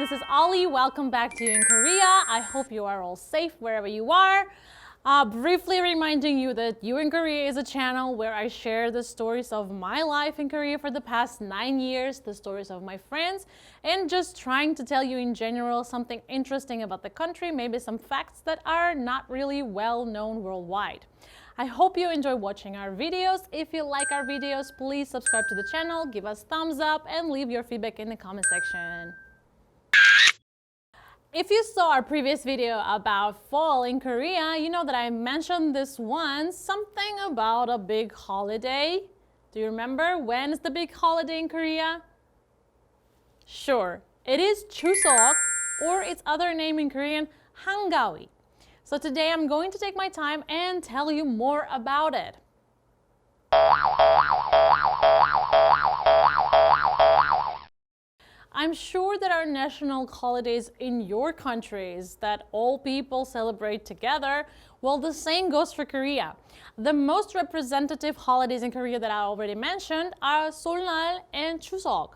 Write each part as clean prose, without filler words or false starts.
this is Ali. Welcome back to You in Korea. I hope you are all safe wherever you are. Briefly reminding you that You in Korea is a channel where I share the stories of my life in Korea for the past 9 years, the stories of my friends, and just trying to tell you in general something interesting about the country, maybe some facts that are not really well known worldwide. I hope you enjoy watching our videos. If you like our videos, please subscribe to the channel, give us thumbs up, and leave your feedback in the comment section. If you saw our previous video about fall in Korea, you know that I mentioned this once, something about a big holiday. Do you remember when is the big holiday in Korea? Sure, it is Chuseok, or its other name in Korean, Hangawi. So today I'm going to take my time and tell you more about it. I'm sure that our national holidays in your countries that all people celebrate together, well, the same goes for Korea. The most representative holidays in Korea that I already mentioned are Seollal and Chuseok,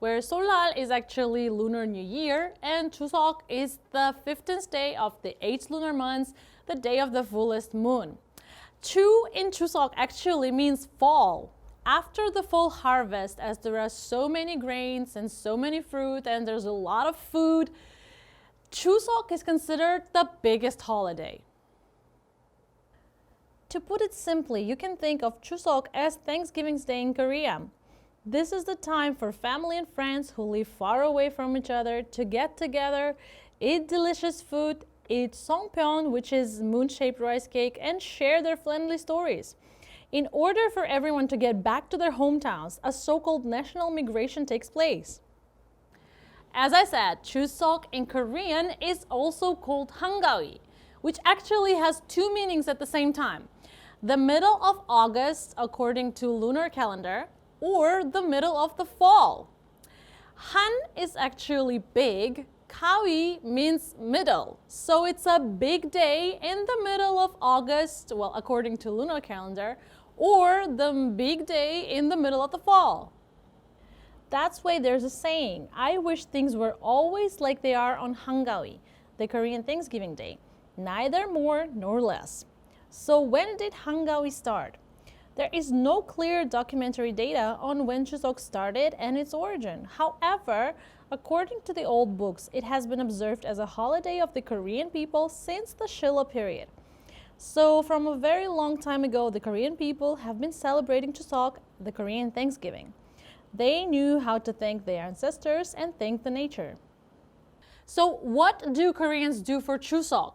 where Seollal is actually Lunar New Year and Chuseok is the 15th day of the 8th lunar month, the day of the fullest moon. Chu in Chuseok actually means fall. After the fall harvest, as there are so many grains and so many fruit and there's a lot of food, Chuseok is considered the biggest holiday. To put it simply, you can think of Chuseok as Thanksgiving's Day in Korea. This is the time for family and friends who live far away from each other to get together, eat delicious food, eat songpyeon, which is moon-shaped rice cake, and share their friendly stories. In order for everyone to get back to their hometowns, a so-called national migration takes place. As I said, Chuseok in Korean is also called Hangawi, which actually has two meanings at the same time. The middle of August, according to lunar calendar, or the middle of the fall. Han is actually big. Kawi means middle. So it's a big day in the middle of August, well, according to lunar calendar, or the big day in the middle of the fall. That's why there's a saying, I wish things were always like they are on Hangawi, the Korean Thanksgiving Day, neither more nor less. So when did Hangawi start? There is no clear documentary data on when Chuseok started and its origin. However, according to the old books, it has been observed as a holiday of the Korean people since the Shilla period. So from a very long time ago, the Korean people have been celebrating Chuseok, the Korean Thanksgiving. They knew how to thank their ancestors and thank the nature. So what do Koreans do for Chuseok?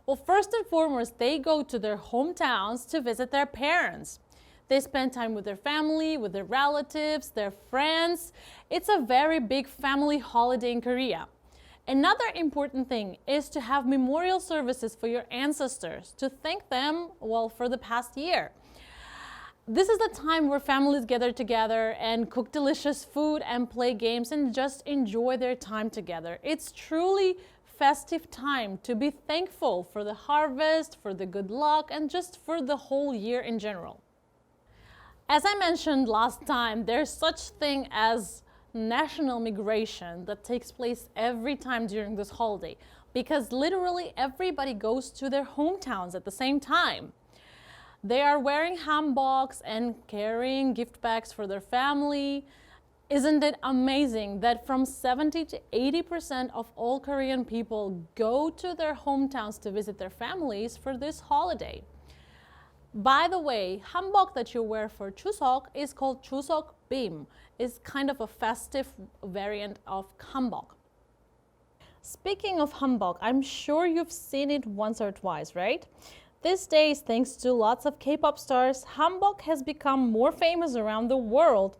Well, first and foremost, they go to their hometowns to visit their parents. They spend time with their family, with their relatives, their friends. It's a very big family holiday in Korea. Another important thing is to have memorial services for your ancestors to thank them, well, for the past year. This is the time where families gather together and cook delicious food and play games and just enjoy their time together. It's truly festive time to be thankful for the harvest, for the good luck, and just for the whole year in general. As I mentioned last time, there's such thing as national migration that takes place every time during this holiday because literally everybody goes to their hometowns at the same time. They are wearing hanboks and carrying gift bags for their family. Isn't it amazing that from 70 to 80% of all Korean people go to their hometowns to visit their families for this holiday? By the way, hanbok that you wear for Chuseok is called Chuseok Bim. It's kind of a festive variant of hanbok. Speaking of hanbok, I'm sure you've seen it once or twice, right? These days, thanks to lots of K-pop stars, hanbok has become more famous around the world.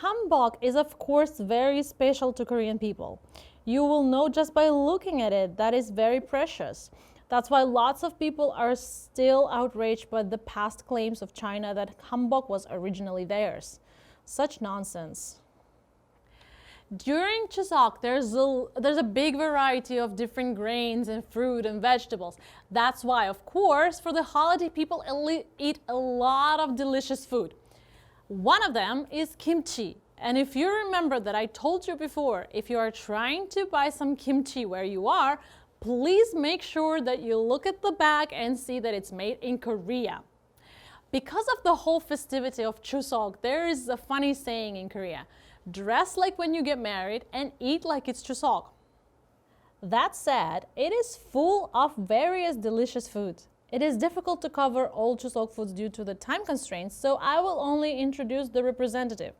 Hanbok is of course very special to Korean people. You will know just by looking at it that it's very precious. That's why lots of people are still outraged by the past claims of China that hanbok was originally theirs. Such nonsense. During Chuseok, there's a big variety of different grains and fruit and vegetables. That's why, of course, for the holiday, people eat a lot of delicious food. One of them is kimchi. And if you remember that I told you before, if you are trying to buy some kimchi where you are, please make sure that you look at the back and see that it's made in Korea. Because of the whole festivity of Chuseok, there is a funny saying in Korea: dress like when you get married and eat like it's Chuseok. That said, it is full of various delicious foods. It is difficult to cover all Chuseok foods due to the time constraints, so I will only introduce the representative.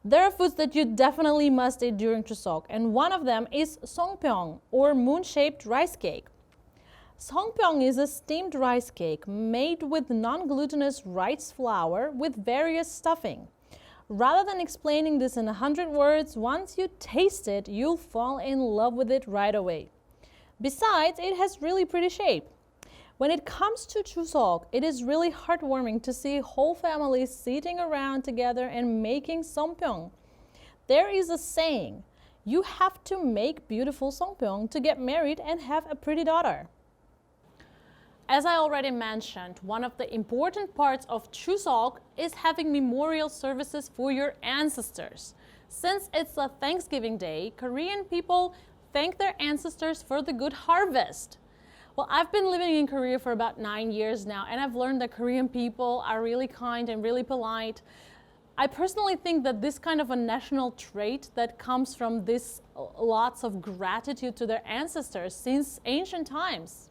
There are foods that you definitely must eat during Chuseok, and one of them is songpyeong, or moon-shaped rice cake. Songpyeong is a steamed rice cake made with non-glutinous rice flour with various stuffing. Rather than explaining this in 100 words, once you taste it, you'll fall in love with it right away. Besides, it has really pretty shape. When it comes to Chuseok, it is really heartwarming to see whole families sitting around together and making songpyeong. There is a saying: you have to make beautiful songpyeong to get married and have a pretty daughter. As I already mentioned, one of the important parts of Chuseok is having memorial services for your ancestors. Since it's a Thanksgiving Day, Korean people thank their ancestors for the good harvest. Well, I've been living in Korea for about 9 years now, and I've learned that Korean people are really kind and really polite. I personally think that this kind of a national trait that comes from this lots of gratitude to their ancestors since ancient times.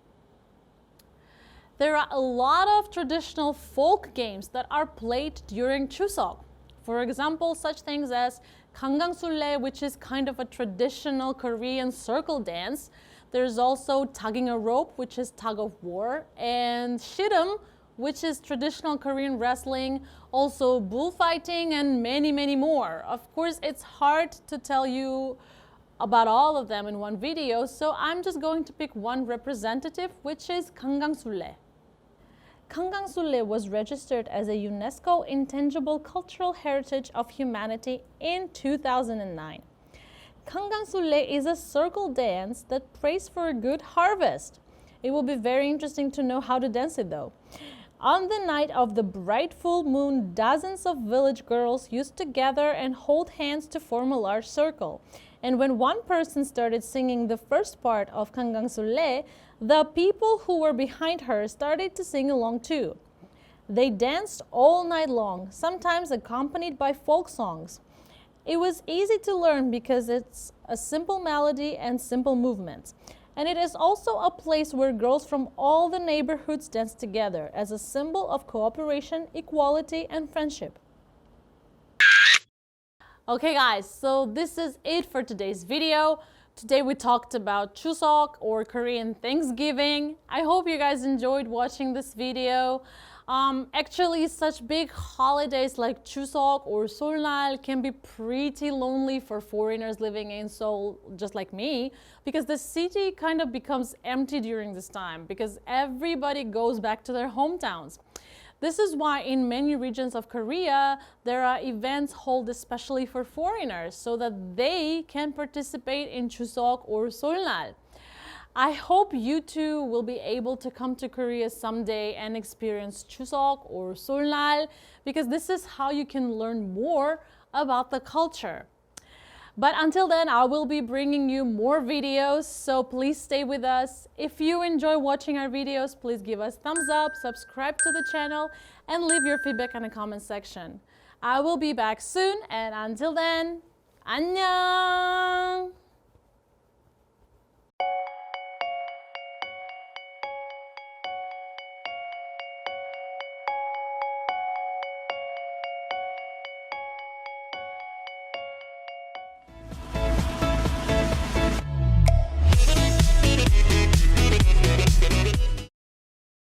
There are a lot of traditional folk games that are played during Chuseok. For example, such things as Ganggangsulle, which is kind of a traditional Korean circle dance. There's also tugging a rope, which is tug of war, and shirum, which is traditional Korean wrestling, also bullfighting, and many, many more. Of course, it's hard to tell you about all of them in one video, so I'm just going to pick one representative, which is Ganggangsulle. Ganggangsulle was registered as a UNESCO Intangible Cultural Heritage of Humanity in 2009. Ganggangsulle is a circle dance that prays for a good harvest. It will be very interesting to know how to dance it though. On the night of the bright full moon, dozens of village girls used to gather and hold hands to form a large circle. And when one person started singing the first part of Ganggangsulle, the people who were behind her started to sing along too. They danced all night long, sometimes accompanied by folk songs. It was easy to learn because it's a simple melody and simple movements. And it is also a place where girls from all the neighborhoods dance together as a symbol of cooperation, equality, and friendship. Okay guys, so this is it for today's video. Today we talked about Chuseok, or Korean Thanksgiving. I hope you guys enjoyed watching this video. Actually, such big holidays like Chuseok or Seollal can be pretty lonely for foreigners living in Seoul, just like me, because the city kind of becomes empty during this time because everybody goes back to their hometowns. This is why in many regions of Korea, there are events held especially for foreigners so that they can participate in Chuseok or Seollal. I hope you too will be able to come to Korea someday and experience Chuseok or Seollal, because this is how you can learn more about the culture. But until then, I will be bringing you more videos, so please stay with us. If you enjoy watching our videos, please give us thumbs up, subscribe to the channel, and leave your feedback in the comment section. I will be back soon, and until then, 안녕!